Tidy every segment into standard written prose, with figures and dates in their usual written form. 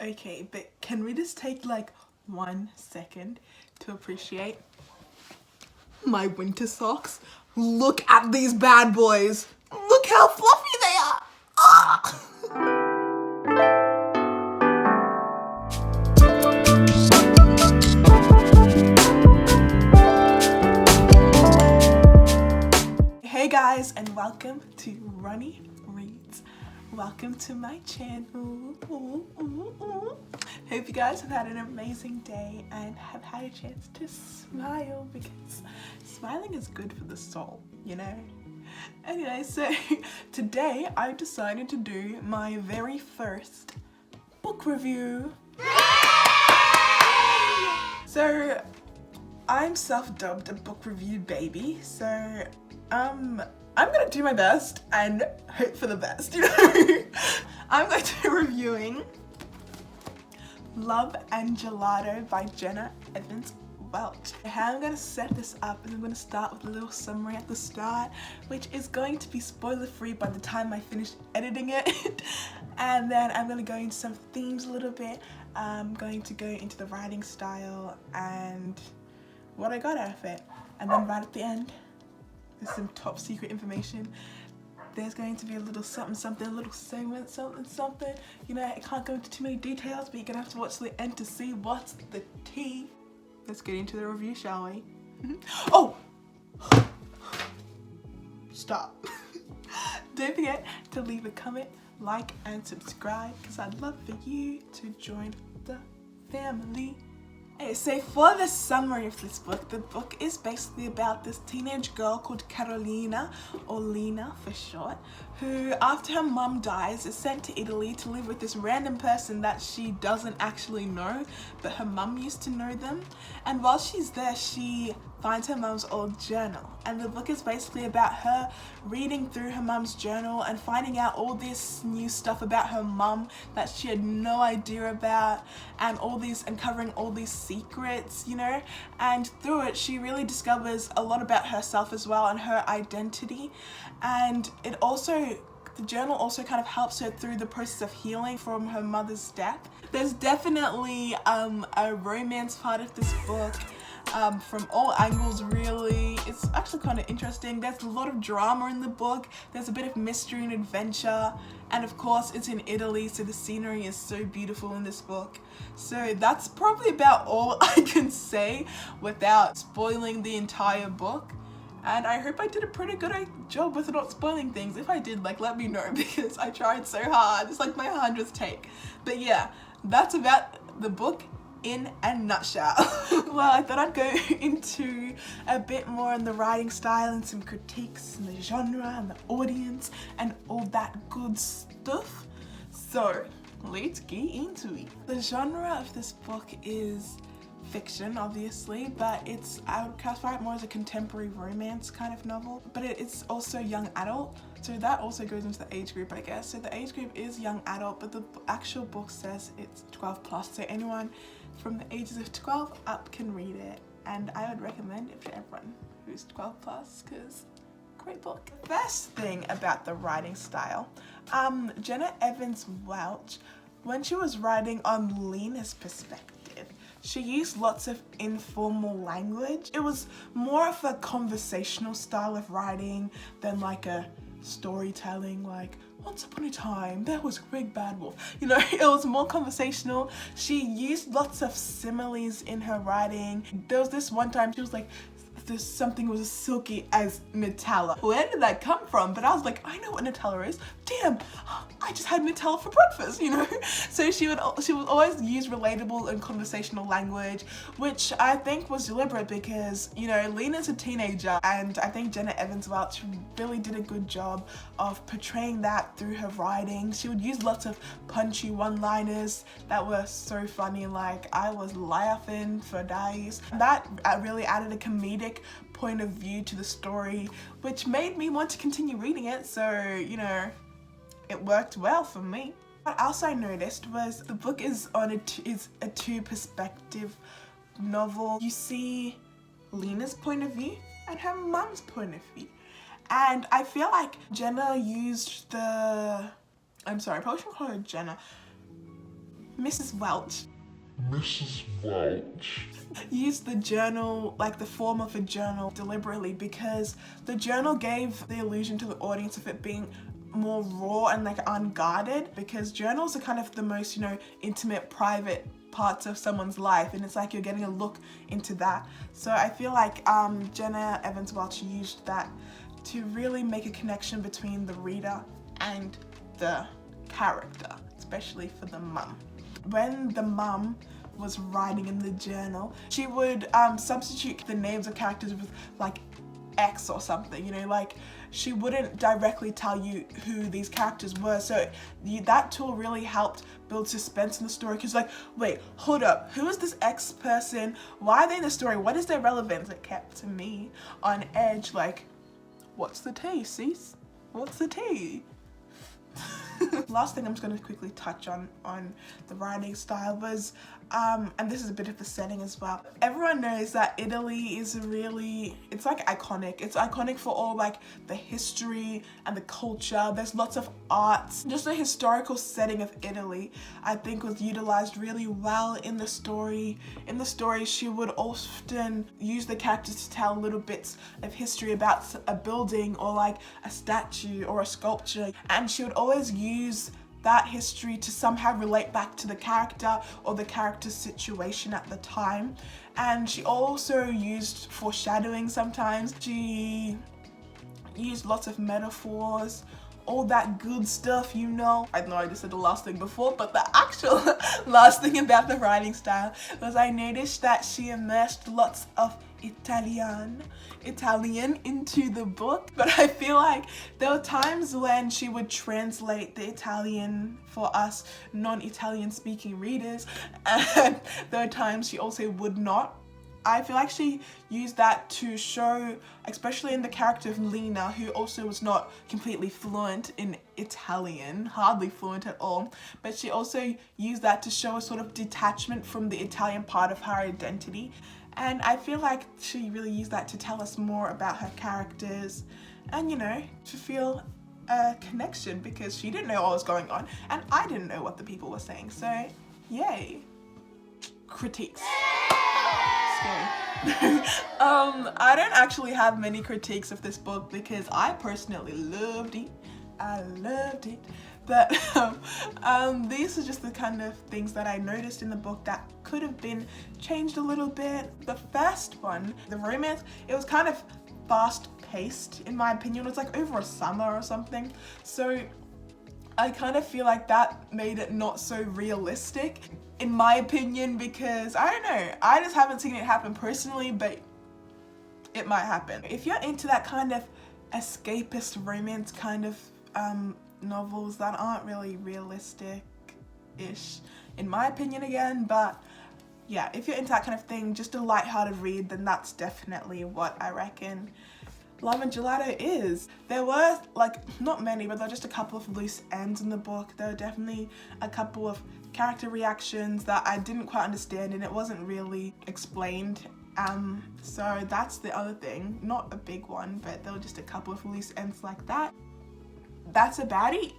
Okay, but can we just take like 1 second to appreciate my winter socks? Look at these bad boys. Look how fluffy they are. Ah! Hey guys, and welcome to Ronnie Reads. Welcome to my channel. Hope you guys have had an amazing day and have had a chance to smile, because smiling is good for the soul, you know? Anyway, so today I've decided to do my very first book review. So I'm self-dubbed a book review baby, so I'm gonna do my best and hope for the best, you know? I'm going to be reviewing Love and Gelato by Jenna Evans Welch. How I'm gonna set this up is I'm gonna start with a little summary at the start, which is going to be spoiler free by the time I finish editing it. And then I'm gonna go into some themes a little bit. I'm going to go into the writing style and what I got out of it. And then right at the end, there's some top secret information. There's going to be a little something something, a little segment something something. You know, I can't go into too many details, but you're gonna have to watch to the end to see what's the tea. Let's get into the review, shall we? Oh! Stop. Don't forget to leave a comment, like, and subscribe, because I'd love for you to join the family. Okay, so for the summary of this book, the book is basically about this teenage girl called Carolina, or Lena for short, who after her mum dies is sent to Italy to live with this random person that she doesn't actually know, but her mum used to know them. And while she's there, she finds her mum's old journal, and the book is basically about her reading through her mum's journal and finding out all this new stuff about her mum that she had no idea about, and uncovering all these secrets, you know. And through it she really discovers a lot about herself as well and her identity. And the journal also kind of helps her through the process of healing from her mother's death. There's definitely a romance part of this book. From all angles, really. It's actually kind of interesting. There's a lot of drama in the book. There's a bit of mystery and adventure, and of course it's in Italy, so the scenery is so beautiful in this book. So that's probably about all I can say without spoiling the entire book. And I hope I did a pretty good job with not spoiling things. If I did, like, let me know, because I tried so hard. It's like my 100th take. But yeah, that's about the book in a nutshell. Well, I thought I'd go into a bit more on the writing style and some critiques and the genre and the audience and all that good stuff. So let's get into it. The genre of this book is fiction, obviously, but I would classify it more as a contemporary romance kind of novel, but it's also young adult, so that also goes into the age group, I guess. So the age group is young adult, but the actual book says it's 12+, so anyone from the ages of 12 up can read it, and I would recommend it to everyone who's 12+, because great book. The first thing about the writing style, Jenna Evans Welch, when she was writing on Lena's perspective, she used lots of informal language. It was more of a conversational style of writing than like a storytelling, like once upon a time there was a big bad wolf, you know. It was more conversational. She used lots of similes in her writing. There was this one time she was like, there's something was as silky as Nutella. Where did that come from? But I was like, I know what Nutella is. Damn, I just had Nutella for breakfast, you know? So she would always use relatable and conversational language, which I think was deliberate because, you know, Lena's a teenager, and I think Jenna Evans Welch really did a good job of portraying that through her writing. She would use lots of punchy one-liners that were so funny, like I was laughing for days. That really added a comedic point of view to the story, which made me want to continue reading it, so, you know, it worked well for me. What else I noticed was the book is a two-perspective novel. You see Lena's point of view and her mum's point of view, and I feel like Jenna used the... I'm sorry, I probably shouldn't call her Jenna. Mrs. Welch Mrs. Welch used the journal, like the form of a journal, deliberately because the journal gave the illusion to the audience of it being more raw and like unguarded, because journals are kind of the most, you know, intimate, private parts of someone's life, and it's like you're getting a look into that. So I feel like Jenna Evans Welch used that to really make a connection between the reader and the character, especially for the mum. When the mum was writing in the journal, she would substitute the names of characters with like X or something, you know, like she wouldn't directly tell you who these characters were. So that tool really helped build suspense in the story, because like, wait, hold up, who is this X person? Why are they in the story? What is their relevance? It kept me on edge, like, what's the tea, sis? What's the tea? Last thing I'm just going to quickly touch on the writing style was, and this is a bit of the setting as well. Everyone knows that Italy is really, it's like iconic. It's iconic for all like the history and the culture. There's lots of arts. Just the historical setting of Italy, I think, was utilized really well in the story. In the story, she would often use the characters to tell little bits of history about a building or like a statue or a sculpture, and she would always use that history to somehow relate back to the character or the character's situation at the time. And she also used foreshadowing sometimes. She used lots of metaphors, all that good stuff, you know. I know I just said the last thing before, but the actual last thing about the writing style was I noticed that she immersed lots of Italian into the book. But I feel like there were times when she would translate the Italian for us non-Italian speaking readers, and there were times she also would not. I feel like she used that to show, especially in the character of Lena, who also was not completely fluent in Italian, hardly fluent at all, but she also used that to show a sort of detachment from the Italian part of her identity. And I feel like she really used that to tell us more about her characters and, you know, to feel a connection, because she didn't know what was going on and I didn't know what the people were saying. So, yay. Critiques. I don't actually have many critiques of this book because I personally loved it. I loved it. But these are just the kind of things that I noticed in the book that could have been changed a little bit. The first one, the romance, it was kind of fast paced in my opinion. It was like over a summer or something. So I kind of feel like that made it not so realistic in my opinion, because I don't know, I just haven't seen it happen personally, but it might happen. If you're into that kind of escapist romance kind of novels that aren't really realistic-ish, in my opinion again, but yeah, if you're into that kind of thing, just a lighthearted read, then that's definitely what I reckon Love and Gelato is. There were, like, not many, but there were just a couple of loose ends in the book. There were definitely a couple of character reactions that I didn't quite understand and it wasn't really explained. So that's the other thing. Not a big one, but there were just a couple of loose ends like that. That's about it.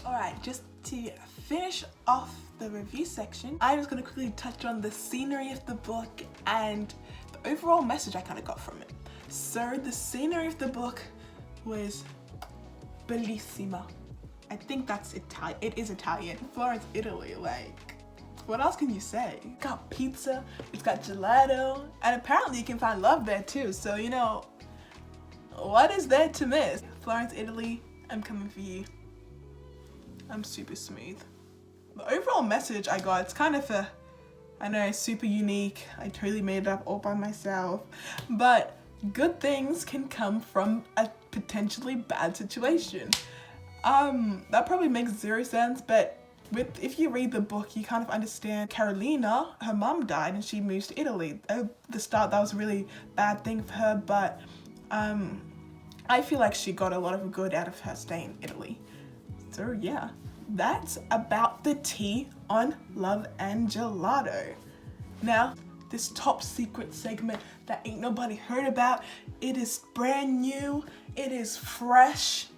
Alright, just to finish off the review section, I'm just going to quickly touch on the scenery of the book and the overall message I kind of got from it. So the scenery of the book was bellissima. I think that's Italian. It is Italian. Florence, Italy, like, what else can you say? It's got pizza, it's got gelato, and apparently you can find love there too. So, you know, what is there to miss? Florence, Italy, I'm coming for you. I'm super smooth. The overall message I got, it's kind of I know, super unique. I totally made it up all by myself, but good things can come from a potentially bad situation. That probably makes zero sense, but if you read the book, you kind of understand Carolina, her mom died and she moves to Italy. At the start, that was a really bad thing for her, but I feel like she got a lot of good out of her stay in Italy. So yeah, that's about the tea on Love and Gelato. Now, this top secret segment that ain't nobody heard about, it is brand new, it is fresh.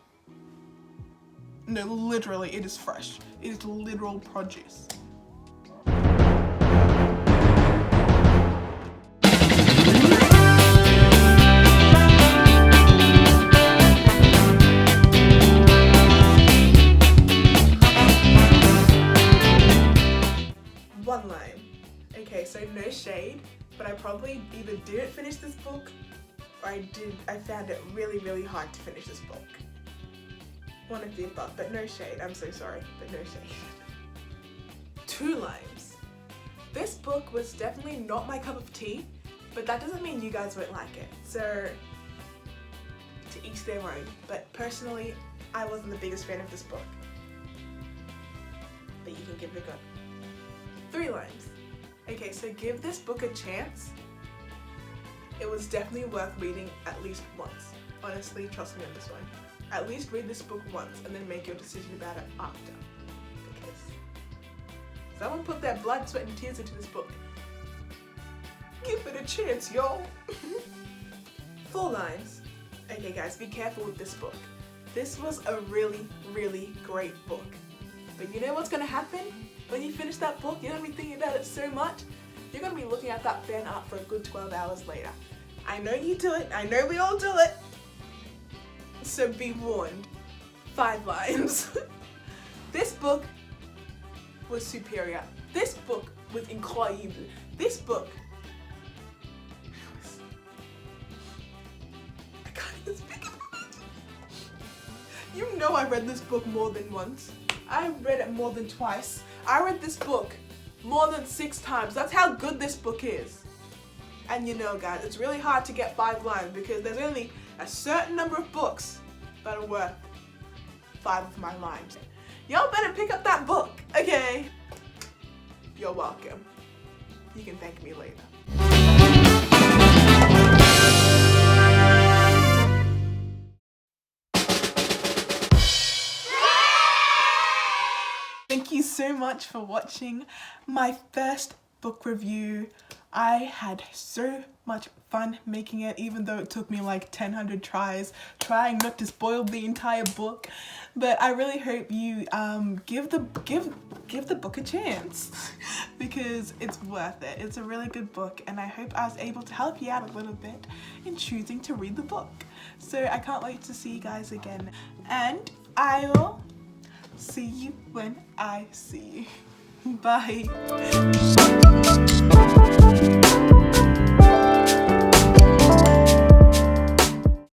No, literally, it is fresh. It is literal produce. 1 line. Okay, so no shade, but I probably either didn't finish this book or I found it really, really hard to finish this book. One of the above, but no shade. I'm so sorry, but no shade. 2 lines. This book was definitely not my cup of tea, but that doesn't mean you guys won't like it. So, to each their own. But personally, I wasn't the biggest fan of this book. But you can give it a go. 3 lines. Okay, so give this book a chance. It was definitely worth reading at least once. Honestly, trust me on this one. At least read this book once and then make your decision about it after. Because someone put their blood, sweat, and tears into this book. Give it a chance, y'all. 4 lines. Okay guys, be careful with this book. This was a really, really great book. But you know what's gonna happen? When you finish that book, you're gonna be thinking about it so much, you're gonna be looking at that fan art for a good 12 hours later. I know you do it, I know we all do it. So be warned. 5 lines. This book was superior. This book was incredible. This book I can't even speak about it. You know I read this book more than once. I read it more than twice. I read this book more than 6 times. That's how good this book is. And you know guys, it's really hard to get 5 lines because there's only a certain number of books that are worth 5 of my lines. Y'all better pick up that book, okay? You're welcome. You can thank me later. Thank you so much for watching my first book review. I had so much fun making it, even though it took me like 1,000 tries trying not to spoil the entire book. But I really hope you give the book a chance because it's worth it. It's a really good book, and I hope I was able to help you out a little bit in choosing to read the book. So I can't wait to see you guys again, and I will see you when I see you. Bye.